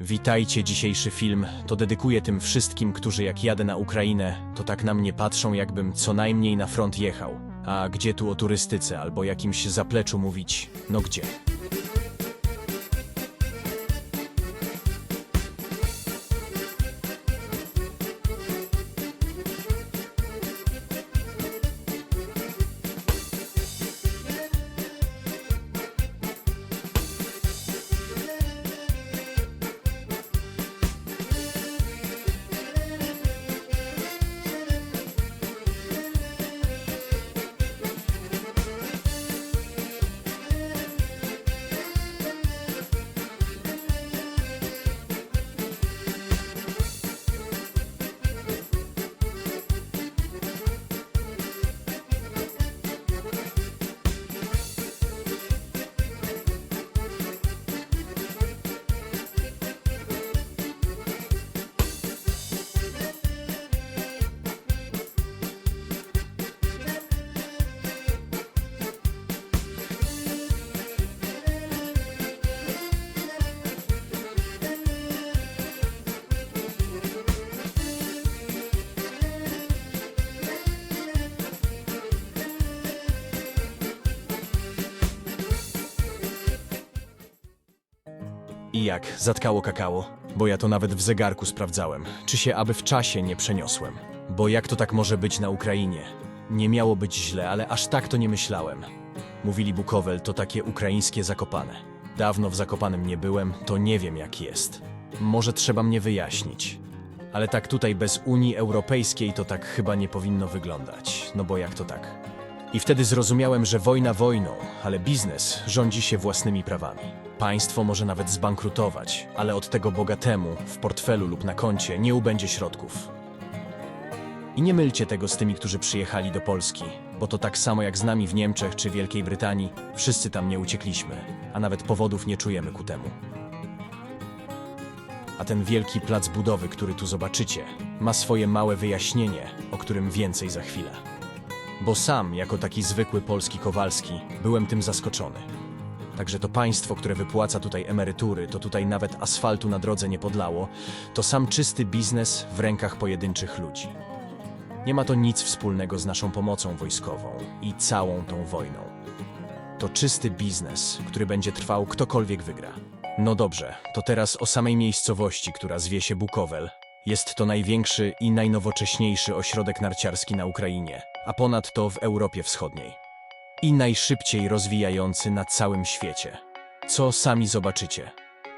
Witajcie, dzisiejszy film to dedykuję tym wszystkim, którzy jak jadę na Ukrainę, to tak na mnie patrzą, jakbym co najmniej na front jechał. A gdzie tu o turystyce albo jakimś zapleczu mówić? No gdzie? I jak, zatkało kakao? Bo ja to nawet w zegarku sprawdzałem, czy się aby w czasie nie przeniosłem. Bo jak to tak może być na Ukrainie? Nie miało być źle, ale aż tak to nie myślałem. Mówili Bukowel to takie ukraińskie Zakopane. Dawno w Zakopanem nie byłem, to nie wiem jak jest. Może trzeba mnie wyjaśnić. Ale tak tutaj bez Unii Europejskiej to tak chyba nie powinno wyglądać. No bo jak to tak? I wtedy zrozumiałem, że wojna wojną, ale biznes rządzi się własnymi prawami. Państwo może nawet zbankrutować, ale od tego bogatemu w portfelu lub na koncie nie ubędzie środków. I nie mylcie tego z tymi, którzy przyjechali do Polski, bo to tak samo jak z nami w Niemczech czy Wielkiej Brytanii, wszyscy tam nie uciekliśmy, a nawet powodów nie czujemy ku temu. A ten wielki plac budowy, który tu zobaczycie, ma swoje małe wyjaśnienie, o którym więcej za chwilę. Bo sam, jako taki zwykły polski Kowalski, byłem tym zaskoczony. Także to państwo, które wypłaca tutaj emerytury, to tutaj nawet asfaltu na drodze nie podlało, to sam czysty biznes w rękach pojedynczych ludzi. Nie ma to nic wspólnego z naszą pomocą wojskową i całą tą wojną. To czysty biznes, który będzie trwał ktokolwiek wygra. No dobrze, to teraz o samej miejscowości, która zwie się Bukowel. Jest to największy i najnowocześniejszy ośrodek narciarski na Ukrainie, a ponadto w Europie Wschodniej. I najszybciej rozwijający na całym świecie. Co sami zobaczycie,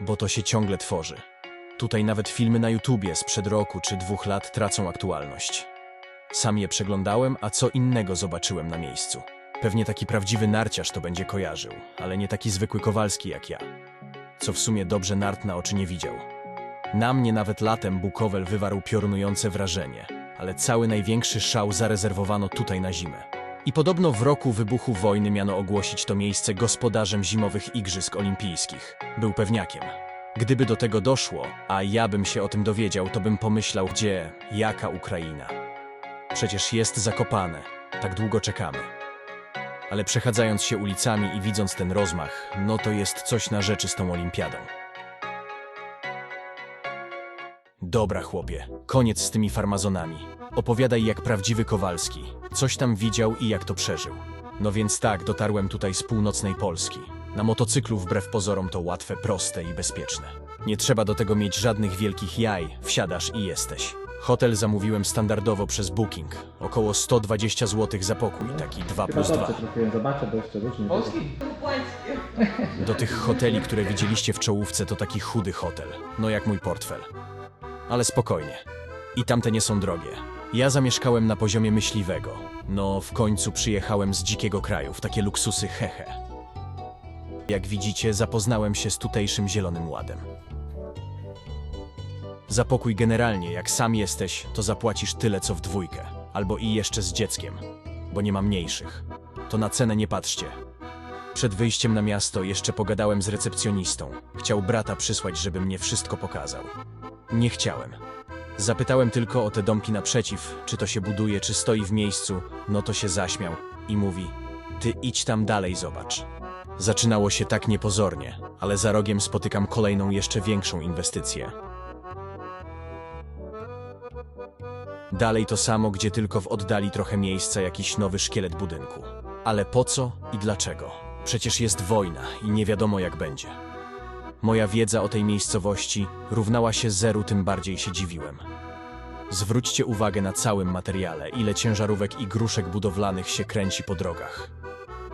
bo to się ciągle tworzy. Tutaj nawet filmy na YouTubie sprzed roku czy 2 lat tracą aktualność. Sam je przeglądałem, a co innego zobaczyłem na miejscu. Pewnie taki prawdziwy narciarz to będzie kojarzył, ale nie taki zwykły Kowalski jak ja. Co w sumie dobrze nart na oczy nie widział. Na mnie nawet latem Bukowel wywarł piorunujące wrażenie, ale cały największy szał zarezerwowano tutaj na zimę. I podobno w roku wybuchu wojny miano ogłosić to miejsce gospodarzem zimowych Igrzysk Olimpijskich. Był pewniakiem. Gdyby do tego doszło, a ja bym się o tym dowiedział, to bym pomyślał, gdzie, jaka Ukraina. Przecież jest Zakopane, tak długo czekamy. Ale przechadzając się ulicami i widząc ten rozmach, no to jest coś na rzeczy z tą olimpiadą. Dobra chłopie, koniec z tymi farmazonami. Opowiadaj jak prawdziwy Kowalski. Coś tam widział i jak to przeżył. No więc tak, dotarłem tutaj z północnej Polski. Na motocyklu wbrew pozorom to łatwe, proste i bezpieczne. Nie trzeba do tego mieć żadnych wielkich jaj, wsiadasz i jesteś. Hotel zamówiłem standardowo przez Booking. Około 120 zł za pokój, taki 2+2. Zobaczę, bo jeszcze różnie. Do tych hoteli, które widzieliście w czołówce, to taki chudy hotel. No jak mój portfel. Ale spokojnie. I tamte nie są drogie. Ja zamieszkałem na poziomie myśliwego. No, w końcu przyjechałem z dzikiego kraju, w takie luksusy hehe. Jak widzicie, zapoznałem się z tutejszym Zielonym Ładem. Za pokój generalnie, jak sam jesteś, to zapłacisz tyle co w 2, albo i jeszcze z dzieckiem, bo nie ma mniejszych. To na cenę nie patrzcie. Przed wyjściem na miasto jeszcze pogadałem z recepcjonistą. Chciał brata przysłać, żeby mnie wszystko pokazał. Nie chciałem. Zapytałem tylko o te domki naprzeciw, czy to się buduje, czy stoi w miejscu, no to się zaśmiał i mówi: ty idź tam dalej, zobacz. Zaczynało się tak niepozornie, ale za rogiem spotykam kolejną jeszcze większą inwestycję. Dalej to samo, gdzie tylko w oddali trochę miejsca jakiś nowy szkielet budynku. Ale po co i dlaczego? Przecież jest wojna i nie wiadomo jak będzie. Moja wiedza o tej miejscowości równała się zeru, tym bardziej się dziwiłem. Zwróćcie uwagę na całym materiale, ile ciężarówek i gruszek budowlanych się kręci po drogach.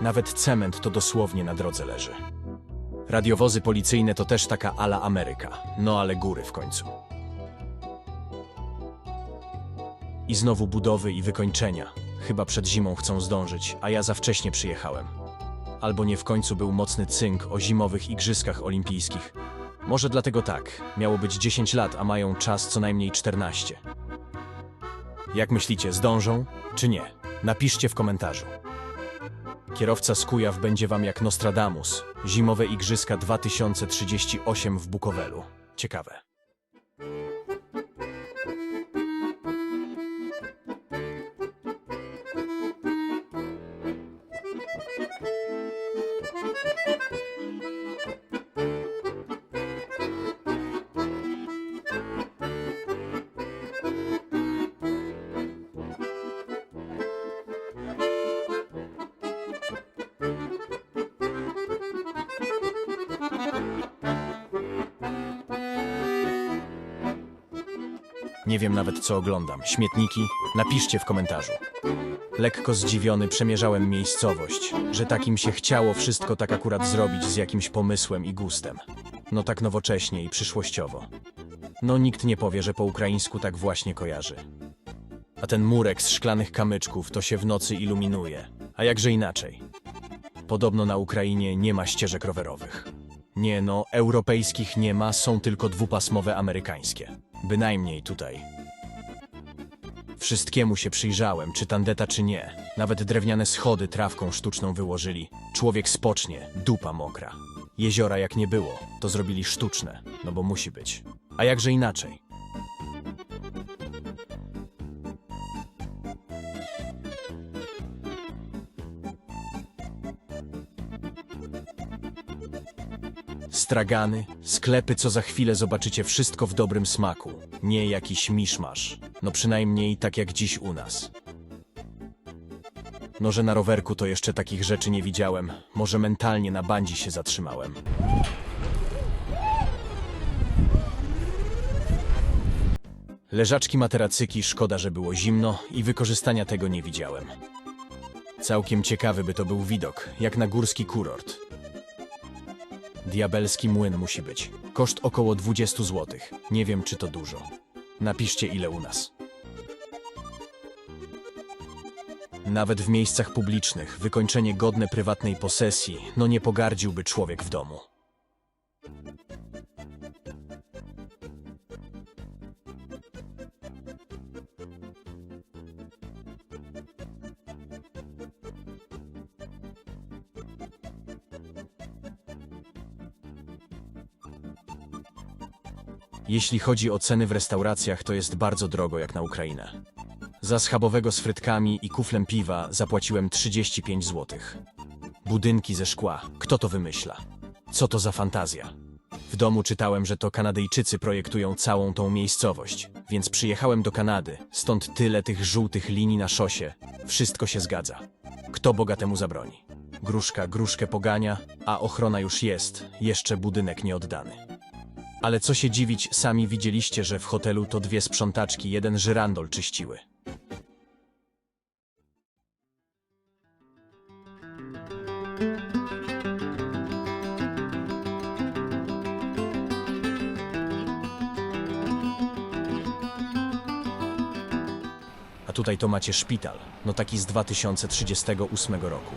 Nawet cement to dosłownie na drodze leży. Radiowozy policyjne to też taka ala Ameryka, no ale góry w końcu. I znowu budowy i wykończenia. Chyba przed zimą chcą zdążyć, a ja za wcześnie przyjechałem. Albo nie w końcu był mocny cynk o zimowych igrzyskach olimpijskich. Może dlatego tak, miało być 10 lat, a mają czas co najmniej 14. Jak myślicie, zdążą czy nie? Napiszcie w komentarzu. Kierowca z Kujaw będzie wam jak Nostradamus. Zimowe igrzyska 2038 w Bukowelu. Ciekawe. Nie wiem nawet co oglądam. Śmietniki? Napiszcie w komentarzu. Lekko zdziwiony przemierzałem miejscowość, że takim się chciało wszystko tak akurat zrobić z jakimś pomysłem i gustem. No tak nowocześnie i przyszłościowo. No nikt nie powie, że po ukraińsku tak właśnie kojarzy. A ten murek z szklanych kamyczków to się w nocy iluminuje. A jakże inaczej? Podobno na Ukrainie nie ma ścieżek rowerowych. Nie no, europejskich nie ma, są tylko dwupasmowe amerykańskie. Bynajmniej tutaj. Wszystkiemu się przyjrzałem, czy tandeta, czy nie. Nawet drewniane schody trawką sztuczną wyłożyli. Człowiek spocznie, dupa mokra. Jeziora jak nie było, to zrobili sztuczne, no bo musi być. A jakże inaczej? Stragany, sklepy, co za chwilę zobaczycie, wszystko w dobrym smaku. Nie jakiś miszmasz. No przynajmniej tak jak dziś u nas. No, że na rowerku to jeszcze takich rzeczy nie widziałem. Może mentalnie na bandzi się zatrzymałem. Leżaczki, materacyki, szkoda, że było zimno i wykorzystania tego nie widziałem. Całkiem ciekawy by to był widok, jak na górski kurort. Diabelski młyn musi być. Koszt około 20 zł. Nie wiem, czy to dużo. Napiszcie, ile u nas. Nawet w miejscach publicznych wykończenie godne prywatnej posesji, no nie pogardziłby człowiek w domu. Jeśli chodzi o ceny w restauracjach, to jest bardzo drogo jak na Ukrainę. Za schabowego z frytkami i kuflem piwa zapłaciłem 35 zł. Budynki ze szkła. Kto to wymyśla? Co to za fantazja? W domu czytałem, że to Kanadyjczycy projektują całą tą miejscowość, więc przyjechałem do Kanady, stąd tyle tych żółtych linii na szosie. Wszystko się zgadza. Kto bogatemu zabroni? Gruszka gruszkę pogania, a ochrona już jest, jeszcze budynek nie oddany. Ale co się dziwić, sami widzieliście, że w hotelu to 2 sprzątaczki, 1 żyrandol czyściły. A tutaj to macie szpital, no taki z 2038 roku.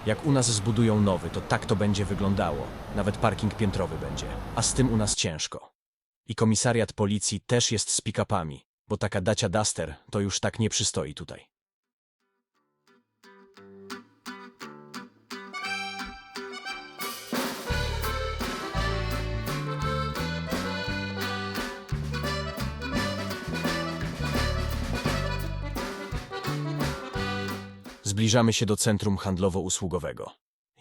Jak u nas zbudują nowy, to tak to będzie wyglądało. Nawet parking piętrowy będzie. A z tym u nas ciężko. I komisariat policji też jest z pick-upami, bo taka Dacia Duster to już tak nie przystoi tutaj. Zbliżamy się do centrum handlowo-usługowego.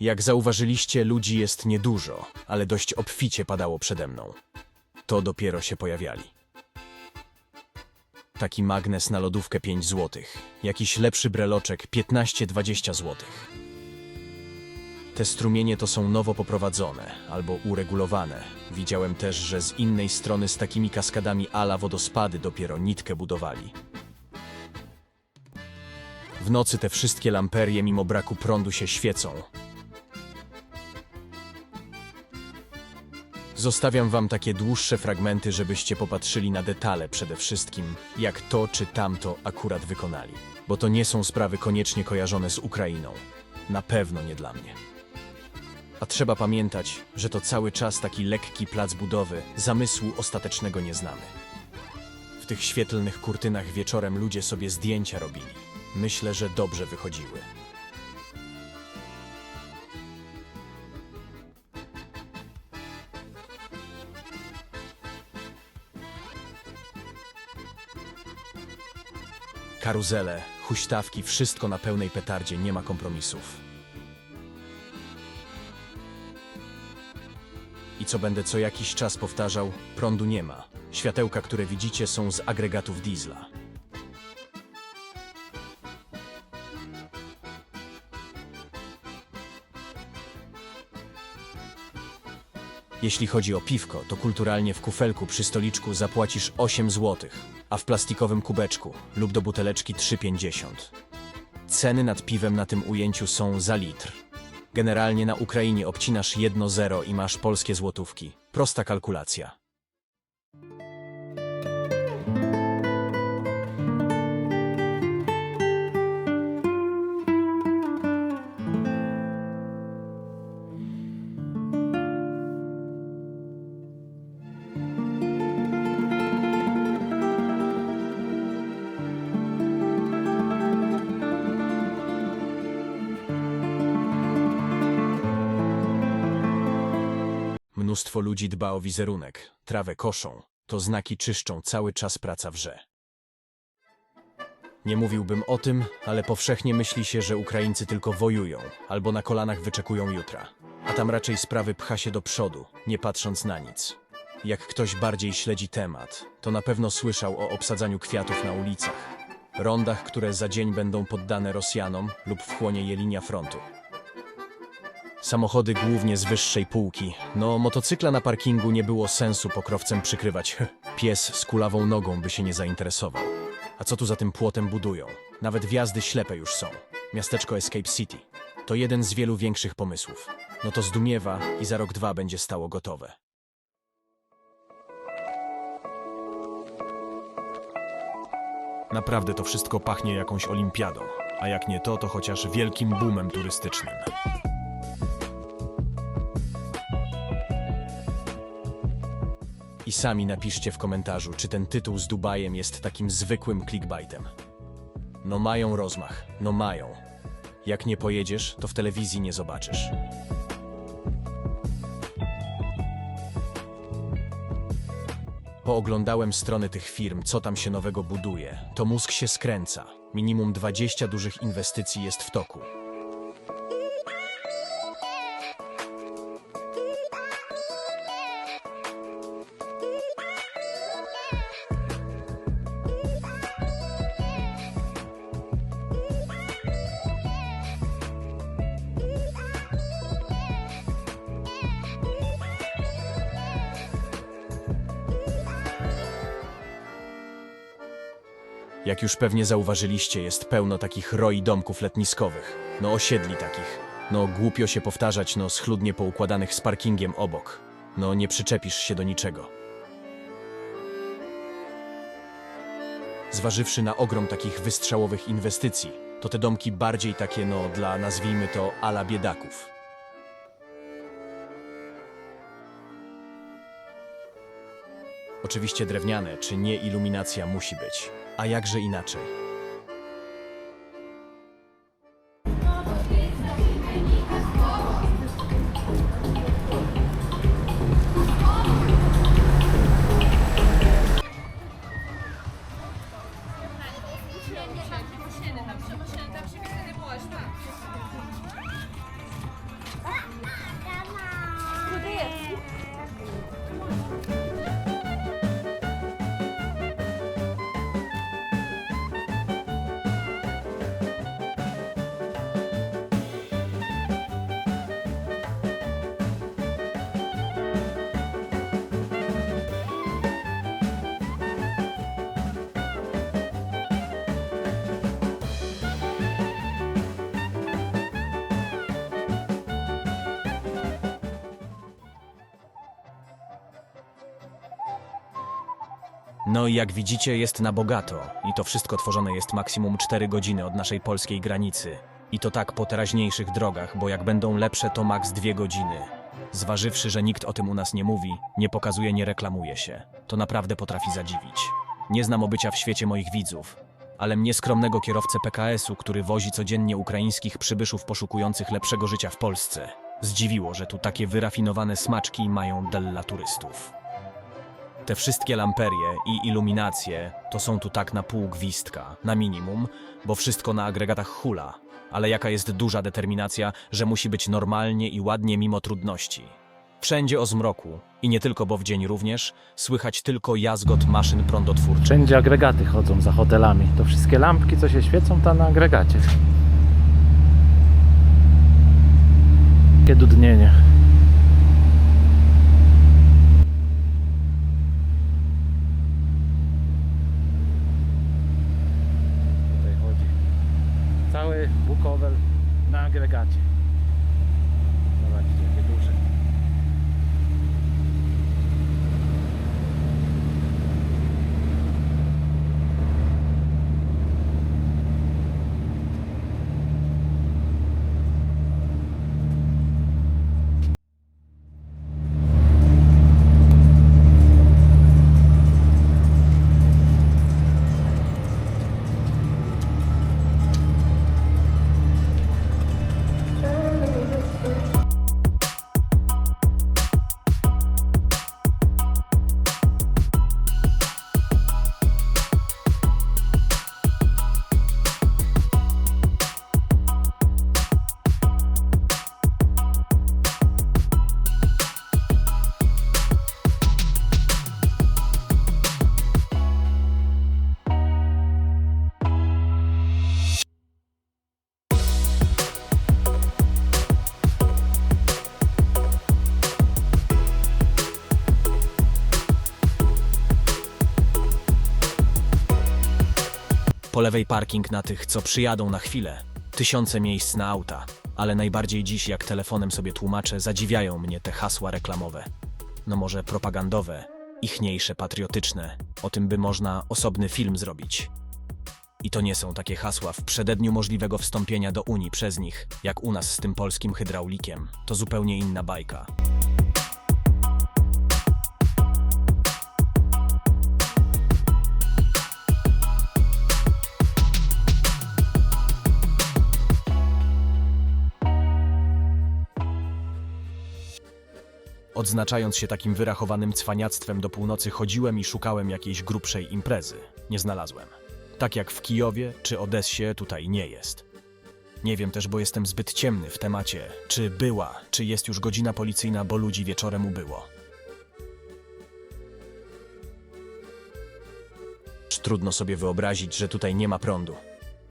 Jak zauważyliście, ludzi jest niedużo, ale dość obficie padało przede mną. To dopiero się pojawiali. Taki magnes na lodówkę 5 zł, jakiś lepszy breloczek 15-20 zł. Te strumienie to są nowo poprowadzone albo uregulowane. Widziałem też, że z innej strony z takimi kaskadami ala wodospady dopiero nitkę budowali. W nocy te wszystkie lamperie mimo braku prądu się świecą. Zostawiam wam takie dłuższe fragmenty, żebyście popatrzyli na detale przede wszystkim, jak to czy tamto akurat wykonali. Bo to nie są sprawy koniecznie kojarzone z Ukrainą. Na pewno nie dla mnie. A trzeba pamiętać, że to cały czas taki lekki plac budowy, zamysłu ostatecznego nie znamy. W tych świetlnych kurtynach wieczorem ludzie sobie zdjęcia robili. Myślę, że dobrze wychodziły. Karuzele, huśtawki, wszystko na pełnej petardzie, nie ma kompromisów. I co będę co jakiś czas powtarzał, prądu nie ma. Światełka, które widzicie, są z agregatów diesla. Jeśli chodzi o piwko, to kulturalnie w kufelku przy stoliczku zapłacisz 8 zł, a w plastikowym kubeczku lub do buteleczki 3,50. Ceny nad piwem na tym ujęciu są za litr. Generalnie na Ukrainie obcinasz 1 zero i masz polskie złotówki. Prosta kalkulacja. Mnóstwo ludzi dba o wizerunek, trawę koszą, to znaki czyszczą, cały czas praca wrze. Nie mówiłbym o tym, ale powszechnie myśli się, że Ukraińcy tylko wojują, albo na kolanach wyczekują jutra. A tam raczej sprawy pcha się do przodu, nie patrząc na nic. Jak ktoś bardziej śledzi temat, to na pewno słyszał o obsadzaniu kwiatów na ulicach, rondach, które za dzień będą poddane Rosjanom lub wchłonie je linia frontu. Samochody głównie z wyższej półki. No, motocykla na parkingu nie było sensu pokrowcem przykrywać. Pies z kulawą nogą by się nie zainteresował. A co tu za tym płotem budują? Nawet wjazdy ślepe już są. Miasteczko Escape City. To jeden z wielu większych pomysłów. No to zdumiewa i za rok 2 będzie stało gotowe. Naprawdę to wszystko pachnie jakąś olimpiadą. A jak nie to, to chociaż wielkim boomem turystycznym. I sami napiszcie w komentarzu, czy ten tytuł z Dubajem jest takim zwykłym clickbaitem. No mają rozmach, no mają. Jak nie pojedziesz, to w telewizji nie zobaczysz. Pooglądałem strony tych firm, co tam się nowego buduje. To mózg się skręca. Minimum 20 dużych inwestycji jest w toku. Jak już pewnie zauważyliście, jest pełno takich roi domków letniskowych. No osiedli takich. No głupio się powtarzać, no schludnie poukładanych z parkingiem obok. No nie przyczepisz się do niczego. Zważywszy na ogrom takich wystrzałowych inwestycji, to te domki bardziej takie, no dla, nazwijmy to, ala biedaków. Oczywiście drewniane, czy nie iluminacja musi być. A jakże inaczej? No i jak widzicie, jest na bogato. I to wszystko tworzone jest maksimum 4 godziny od naszej polskiej granicy. I to tak po teraźniejszych drogach, bo jak będą lepsze, to maks 2 godziny. Zważywszy, że nikt o tym u nas nie mówi, nie pokazuje, nie reklamuje się. To naprawdę potrafi zadziwić. Nie znam obycia w świecie moich widzów, ale mnie, skromnego kierowcę PKS-u, który wozi codziennie ukraińskich przybyszów poszukujących lepszego życia w Polsce, zdziwiło, że tu takie wyrafinowane smaczki mają dla turystów. Te wszystkie lamperie i iluminacje to są tu tak na pół gwizdka, na minimum, bo wszystko na agregatach hula. Ale jaka jest duża determinacja, że musi być normalnie i ładnie mimo trudności. Wszędzie o zmroku, i nie tylko, bo w dzień również, słychać tylko jazgot maszyn prądotwórczych. Wszędzie agregaty chodzą za hotelami. To wszystkie lampki, co się świecą, to na agregacie. Takie dudnienie. Tutaj chodzi cały Bukowel na agregacie. Zobaczcie, jakie duże. Po lewej parking na tych, co przyjadą na chwilę. Tysiące miejsc na auta. Ale najbardziej dziś, jak telefonem sobie tłumaczę, zadziwiają mnie te hasła reklamowe. No może propagandowe, ichniejsze, patriotyczne. O tym by można osobny film zrobić. I to nie są takie hasła w przededniu możliwego wstąpienia do Unii przez nich, jak u nas z tym polskim hydraulikiem. To zupełnie inna bajka. Odznaczając się takim wyrachowanym cwaniactwem do północy, chodziłem i szukałem jakiejś grubszej imprezy. Nie znalazłem. Tak jak w Kijowie czy Odessie, tutaj nie jest. Nie wiem też, bo jestem zbyt ciemny w temacie, czy była, czy jest już godzina policyjna, bo ludzi wieczorem ubyło. Trudno sobie wyobrazić, że tutaj nie ma prądu.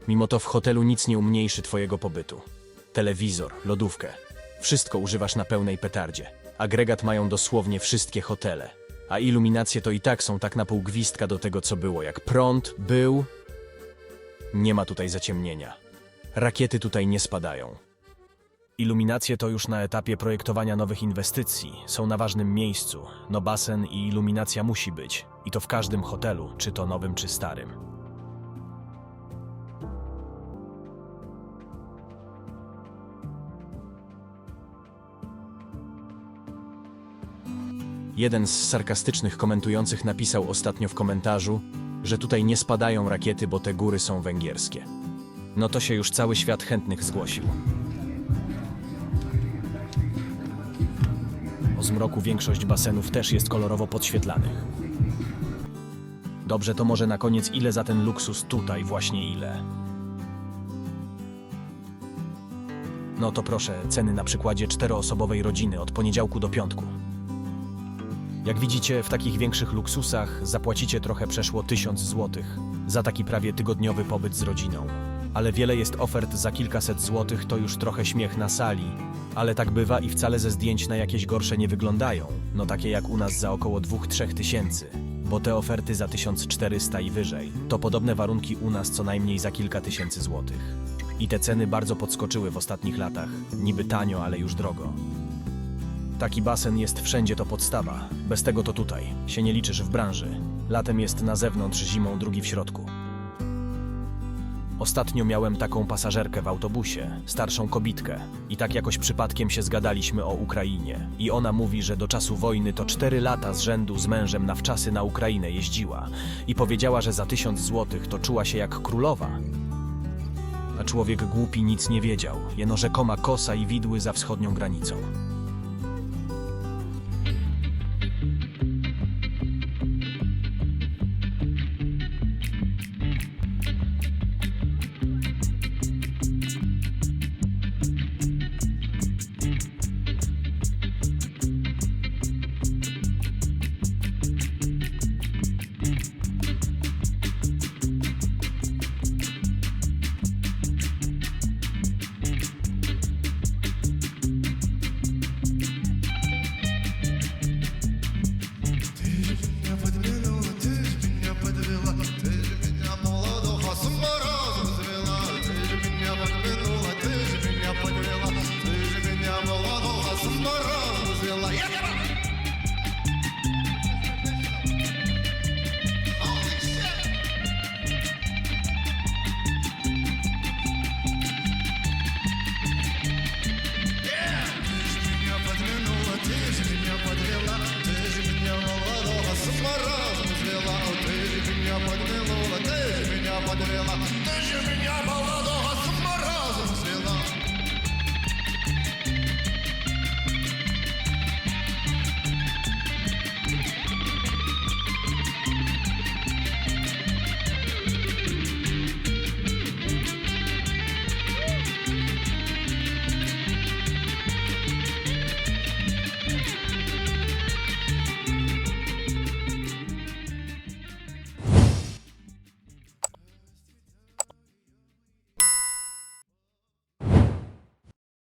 Mimo to w hotelu nic nie umniejszy twojego pobytu. Telewizor, lodówkę. Wszystko używasz na pełnej petardzie. Agregat mają dosłownie wszystkie hotele. A iluminacje to i tak są tak na pół gwizdka do tego, co było. Jak prąd był... Nie ma tutaj zaciemnienia. Rakiety tutaj nie spadają. Iluminacje to już na etapie projektowania nowych inwestycji. Są na ważnym miejscu. No basen i iluminacja musi być. I to w każdym hotelu, czy to nowym, czy starym. Jeden z sarkastycznych komentujących napisał ostatnio w komentarzu, że tutaj nie spadają rakiety, bo te góry są węgierskie. No to się już cały świat chętnych zgłosił. O zmroku większość basenów też jest kolorowo podświetlanych. Dobrze, to może na koniec, ile za ten luksus tutaj, właśnie ile? No to proszę, ceny na przykładzie 4-osobowej rodziny od poniedziałku do piątku. Jak widzicie, w takich większych luksusach zapłacicie trochę przeszło 1000 złotych za taki prawie tygodniowy pobyt z rodziną. Ale wiele jest ofert za kilkaset złotych, to już trochę śmiech na sali. Ale tak bywa i wcale ze zdjęć na jakieś gorsze nie wyglądają. No takie jak u nas za około 2-3 tysięcy. Bo te oferty za 1400 i wyżej. To podobne warunki u nas co najmniej za kilka tysięcy złotych. I te ceny bardzo podskoczyły w ostatnich latach. Niby tanio, ale już drogo. Taki basen jest wszędzie, to podstawa. Bez tego to tutaj się nie liczysz w branży. Latem jest na zewnątrz, zimą drugi w środku. Ostatnio miałem taką pasażerkę w autobusie, starszą kobitkę. I tak jakoś przypadkiem się zgadaliśmy o Ukrainie. I ona mówi, że do czasu wojny to 4 lata z rzędu z mężem na wczasy na Ukrainę jeździła. I powiedziała, że za 1000 złotych to czuła się jak królowa. A człowiek głupi nic nie wiedział. Jeno rzekoma kosa i widły za wschodnią granicą. Ты же меня молодого, ты же меня подвела, ты же меня молодого.